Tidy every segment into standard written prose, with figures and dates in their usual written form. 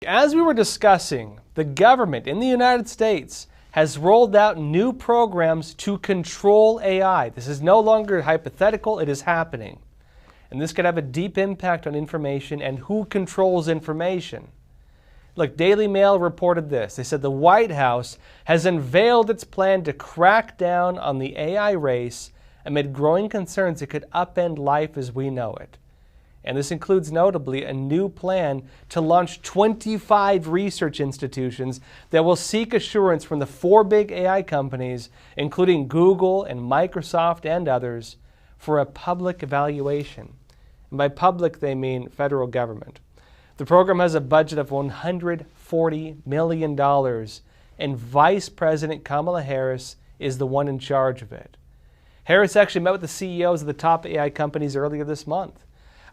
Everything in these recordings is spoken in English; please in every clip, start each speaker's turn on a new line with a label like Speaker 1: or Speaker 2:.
Speaker 1: As we were discussing, the government in the United States has rolled out new programs to control AI. This is no longer hypothetical, it is happening. And this could have a deep impact on information and who controls information. Look, Daily Mail reported this. They said the White House has unveiled its plan to crack down on the AI race amid growing concerns it could upend life as we know it. And this includes notably a new plan to launch 25 research institutions that will seek assurance from the 4 big AI companies, including Google and Microsoft and others, for a public evaluation. And by public, they mean federal government. The program has a budget of $140 million, and Vice President Kamala Harris is the one in charge of it. Harris actually met with the CEOs of the top AI companies earlier this month.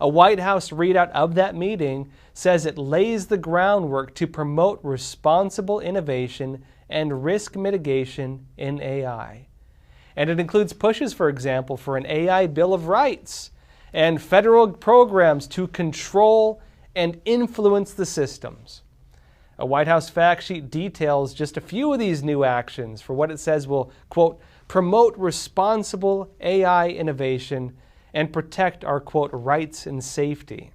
Speaker 1: A White House readout of that meeting says it lays the groundwork to promote responsible innovation and risk mitigation in AI. And it includes pushes, for example, for an AI Bill of Rights and federal programs to control and influence the systems. A White House fact sheet details just a few of these new actions for what it says will, quote, promote responsible AI innovation and protect our, quote, rights and safety.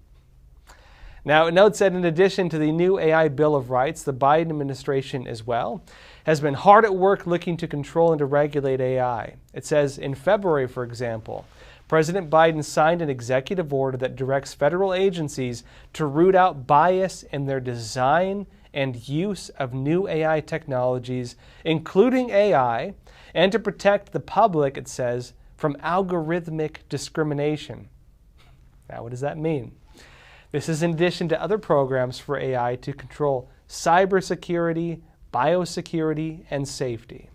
Speaker 1: Now, it notes that in addition to the new AI Bill of Rights, the Biden administration as well has been hard at work looking to control and to regulate AI. It says in February, for example, President Biden signed an executive order that directs federal agencies to root out bias in their design and use of new AI technologies, including AI, and to protect the public, it says, from algorithmic discrimination. Now, what does that mean? This is in addition to other programs for AI to control cybersecurity, biosecurity, and safety.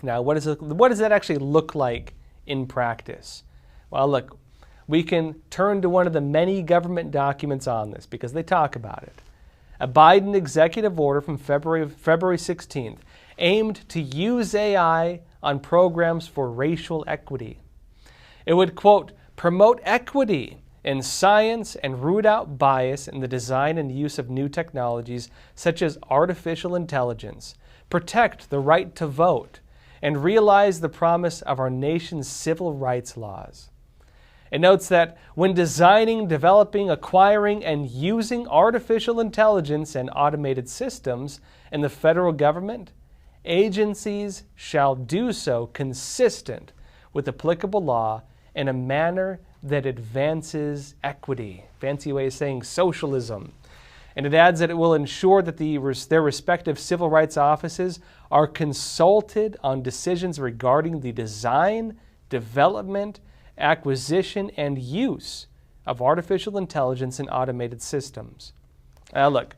Speaker 1: Now, what does that actually look like in practice? Well, look, we can turn to one of the many government documents on this because they talk about it. A Biden executive order from February 16th aimed to use AI on programs for racial equity. It would, quote, promote equity in science and root out bias in the design and use of new technologies such as artificial intelligence, protect the right to vote, and realize the promise of our nation's civil rights laws. It notes that when designing, developing, acquiring, and using artificial intelligence and automated systems in the federal government, agencies shall do so consistent with applicable law in a manner that advances equity. Fancy way of saying socialism. And it adds that it will ensure that their respective civil rights offices are consulted on decisions regarding the design, development, acquisition, and use of artificial intelligence and automated systems. Now look,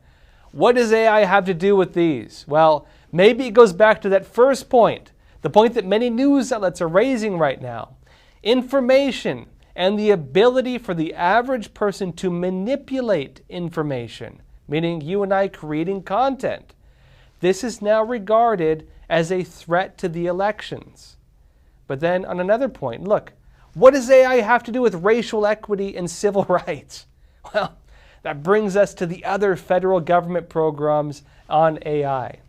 Speaker 1: what does AI have to do with these? Well, maybe it goes back to that first point, the point that many news outlets are raising right now. Information and the ability for the average person to manipulate information, meaning you and I creating content. This is now regarded as a threat to the elections. But then on another point, look, what does AI have to do with racial equity and civil rights? Well, that brings us to the other federal government programs on AI.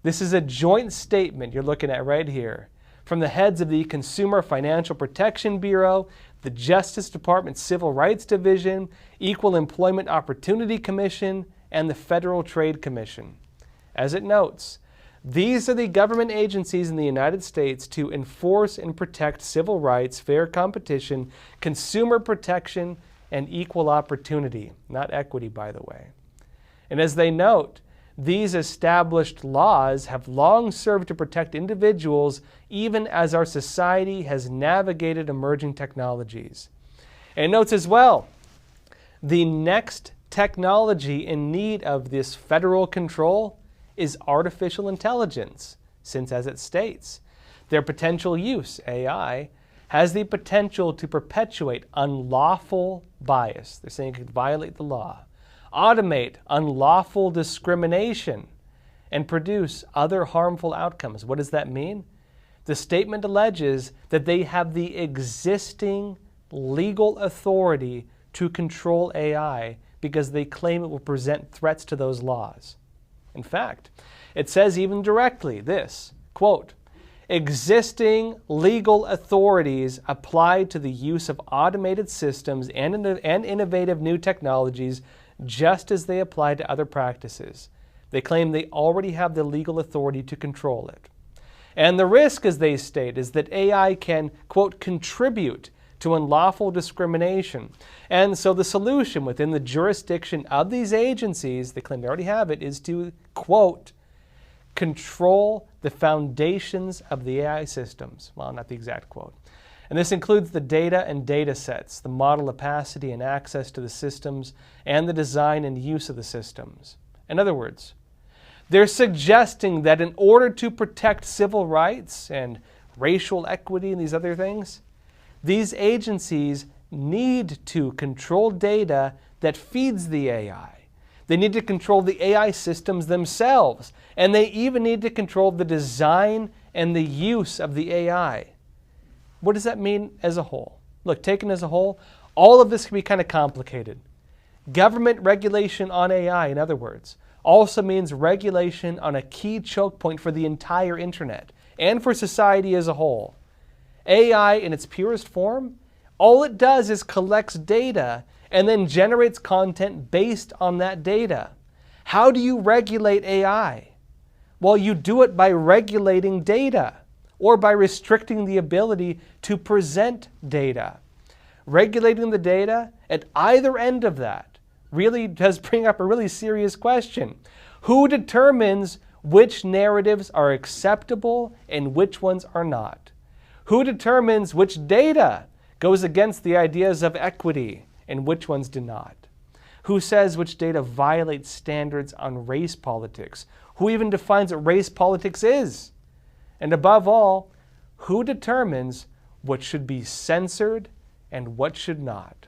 Speaker 1: This is a joint statement you're looking at right here from the heads of the Consumer Financial Protection Bureau, the Justice Department Civil Rights Division, Equal Employment Opportunity Commission, and the Federal Trade Commission. As it notes, these are the government agencies in the United States to enforce and protect civil rights, fair competition, consumer protection, and equal opportunity. Not equity, by the way. And as they note, these established laws have long served to protect individuals even as our society has navigated emerging technologies. And it notes as well, the next technology in need of this federal control is artificial intelligence, since as it states, their potential use, AI, has the potential to perpetuate unlawful bias. They're saying it could violate the law, automate unlawful discrimination, and produce other harmful outcomes. What does that mean? The statement alleges that they have the existing legal authority to control AI because they claim it will present threats to those laws. In fact, it says even directly this, quote, existing legal authorities apply to the use of automated systems and innovative new technologies just as they apply to other practices. They claim they already have the legal authority to control it. And the risk, as they state, is that AI can, quote, contribute to unlawful discrimination. And so the solution within the jurisdiction of these agencies, they claim they already have it, is to, quote, control the foundations of the AI systems. Well, not the exact quote. And this includes the data and data sets, the model opacity and access to the systems, and the design and use of the systems. In other words, they're suggesting that in order to protect civil rights and racial equity and these other things, these agencies need to control data that feeds the AI. They need to control the AI systems themselves, and they even need to control the design and the use of the AI. What does that mean as a whole? Look, taken as a whole, all of this can be kind of complicated. Government regulation on AI, in other words, also means regulation on a key choke point for the entire internet and for society as a whole. AI in its purest form, all it does is collects data and then generates content based on that data. How do you regulate AI? Well, you do it by regulating data or by restricting the ability to present data. Regulating the data at either end of that really does bring up a really serious question. Who determines which narratives are acceptable and which ones are not? Who determines which data goes against the ideas of equity and which ones do not? Who says which data violates standards on race politics? Who even defines what race politics is? And above all, who determines what should be censored and what should not?